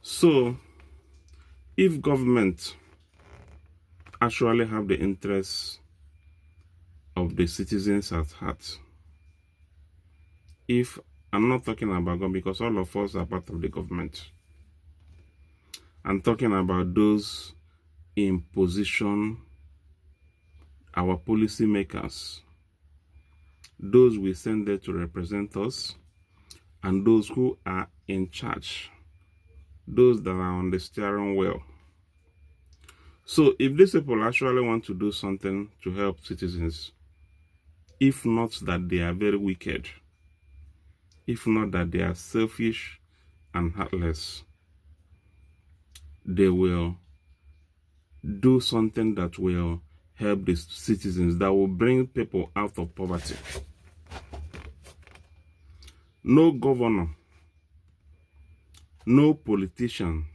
So, if government actually have the interests of the citizens at heart, if I'm not talking about government because all of us are part of the government, I'm talking about those in position, our policymakers, those we send there to represent us, and those who are in charge, those that are on the steering wheel. So if these people actually want to do something to help citizens, if not that they are very wicked, if not that they are selfish and heartless, they will do something that will help the citizens, that will bring people out of poverty. No governor, no politician,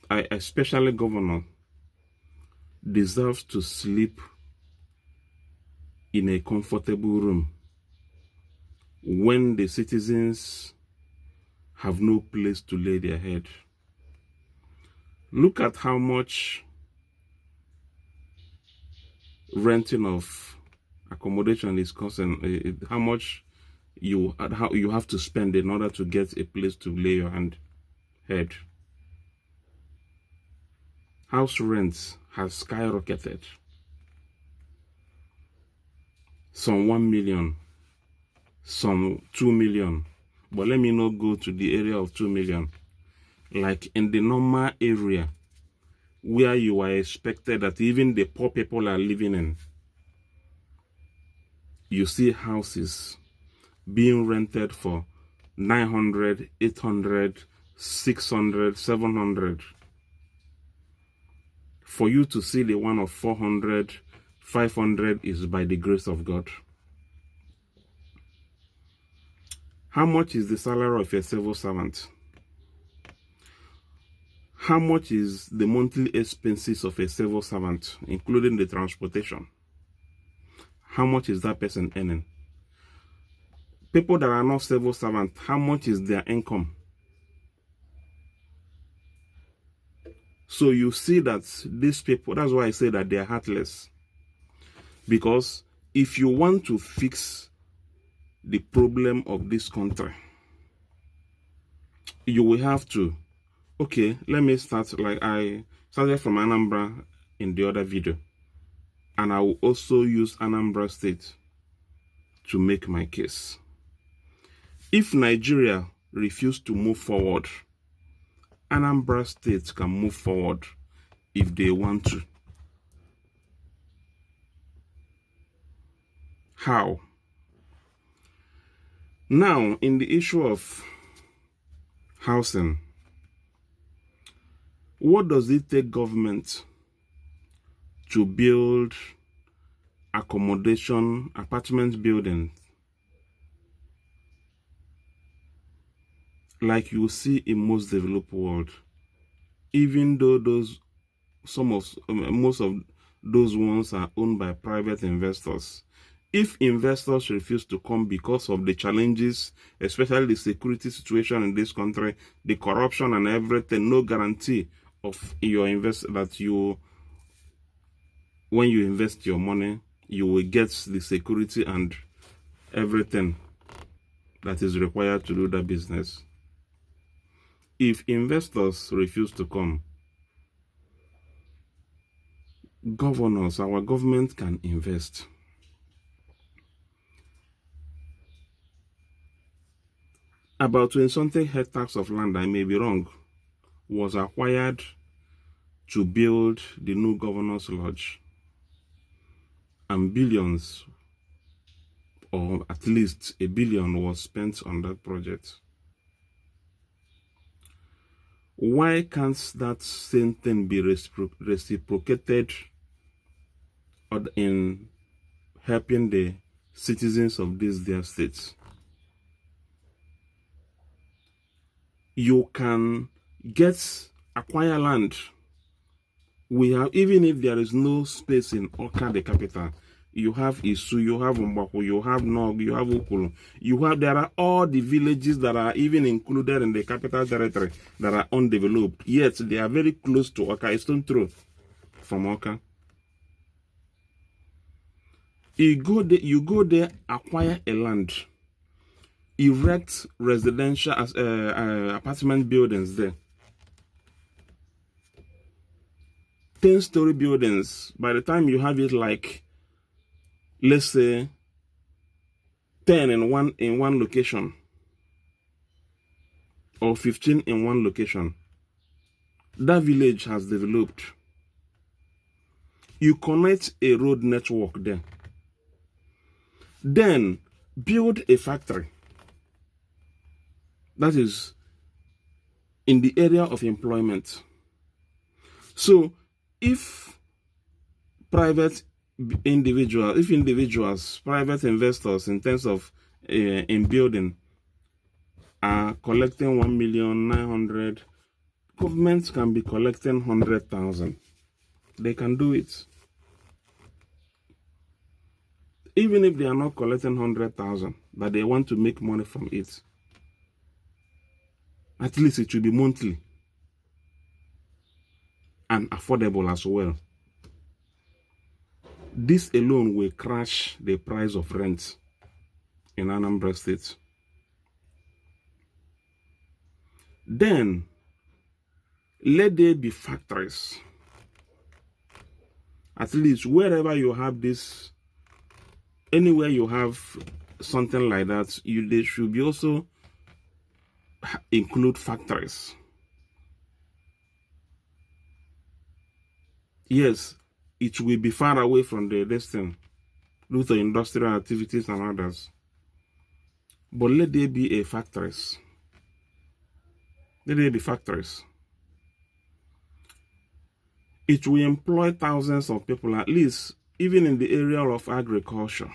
especially governor, deserves to sleep in a comfortable room when the citizens have no place to lay their head. Look at how much renting of accommodation is costing, how much you have to spend in order to get a place to lay your head. House rents have skyrocketed. Some 1 million, some 2 million. But let me not go to the area of 2 million. Like in the normal area where you are expected that even the poor people are living in, you see houses being rented for 900, 800, 600, 700. For you to see the one of 400, 500 is by the grace of God. How much is the salary of a civil servant? How much is the monthly expenses of a civil servant, including the transportation? How much is that person earning? People that are not civil servants, how much is their income? So you see that these people, that's why I say that they are heartless. Because if you want to fix the problem of this country, you will have to, okay, let me start like I started from Anambra in the other video. And I will also use Anambra State to make my case. If Nigeria refuses to move forward, Anambra State can move forward if they want to. How? Now, in the issue of housing, what does it take government to build accommodation, apartment buildings like you see in most developed world? Even though most of those ones are owned by private investors. If investors refuse to come because of the challenges, especially the security situation in this country, the corruption and everything, no guarantee of your when you invest your money, you will get the security and everything that is required to do that business. If investors refuse to come, governors, our government can invest. About 20-something hectares of land, I may be wrong, was acquired to build the new governor's lodge. And billions, or at least $1 billion, was spent on that project. Why can't that same thing be reciprocated in helping the citizens of these their states? You can acquire land. We have, even if there is no space in Oka, the capital, you have Isu, you have Umbaku, you have Nog, you have Ukulu. There are all the villages that are even included in the capital territory that are undeveloped. Yet they are very close to Oka. It's not true from Oka. You go there, acquire a land, erect residential apartment buildings there. 10-story buildings. By the time you have it, like, let's say 10 in one location, or 15 in one location, that village has developed. You connect a road network there. Then build a factory that is in the area of employment. So if private individuals, private investors in terms of in building are collecting 1,900,000, governments can be collecting 100,000. They can do it. Even if they are not collecting 100,000, but they want to make money from it, at least it should be monthly and affordable as well. This alone will crash the price of rent in Anambra State. Then, let there be factories. At least wherever you have this, anywhere you have something like that, they should be also include factories. Yes, it will be far away from the distance due to industrial activities and others. But let there be factories. Let there be factories. It will employ thousands of people, at least, even in the area of agriculture.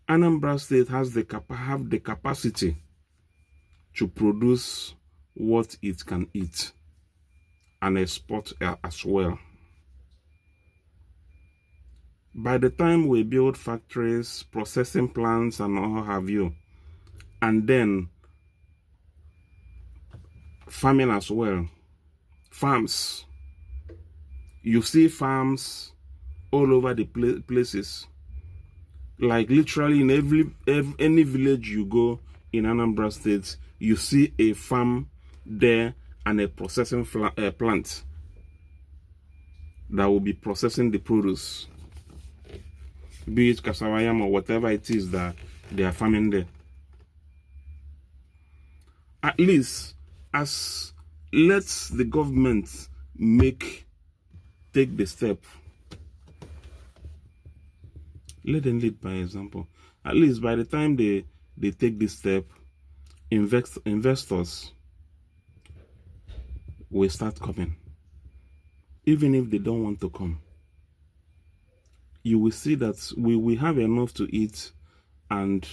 Anambra State have the capacity to produce what it can eat and export as well. By the time we build factories, processing plants, and all have you, and then farming as well, farms, you see farms all over the places. Like literally in any village you go in Anambra State, you see a farm there and a processing plant that will be processing the produce, be it cassava yam or whatever it is that they are farming there. At least, as let the government take the step. Let them lead by example. At least by the time they take this step, investors will start coming. Even if they don't want to come, you will see that we will have enough to eat and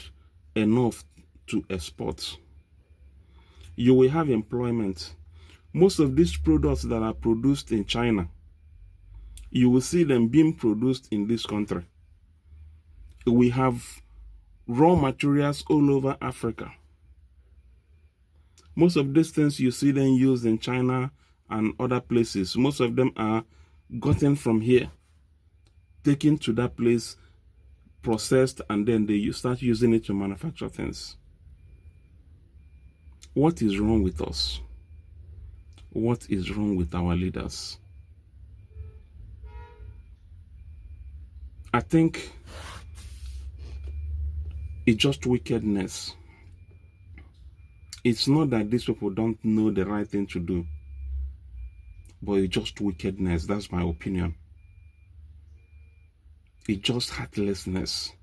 enough to export. You will have employment. Most of these products that are produced in China, you will see them being produced in this country. We have raw materials all over Africa. Most of these things you see them used in China and other places. Most of them are gotten from here, taken to that place, processed, and then they start using it to manufacture things. What is wrong with us? What is wrong with our leaders? I think it's just wickedness. It's not that these people don't know the right thing to do, but it's just wickedness. That's my opinion. It's just heartlessness.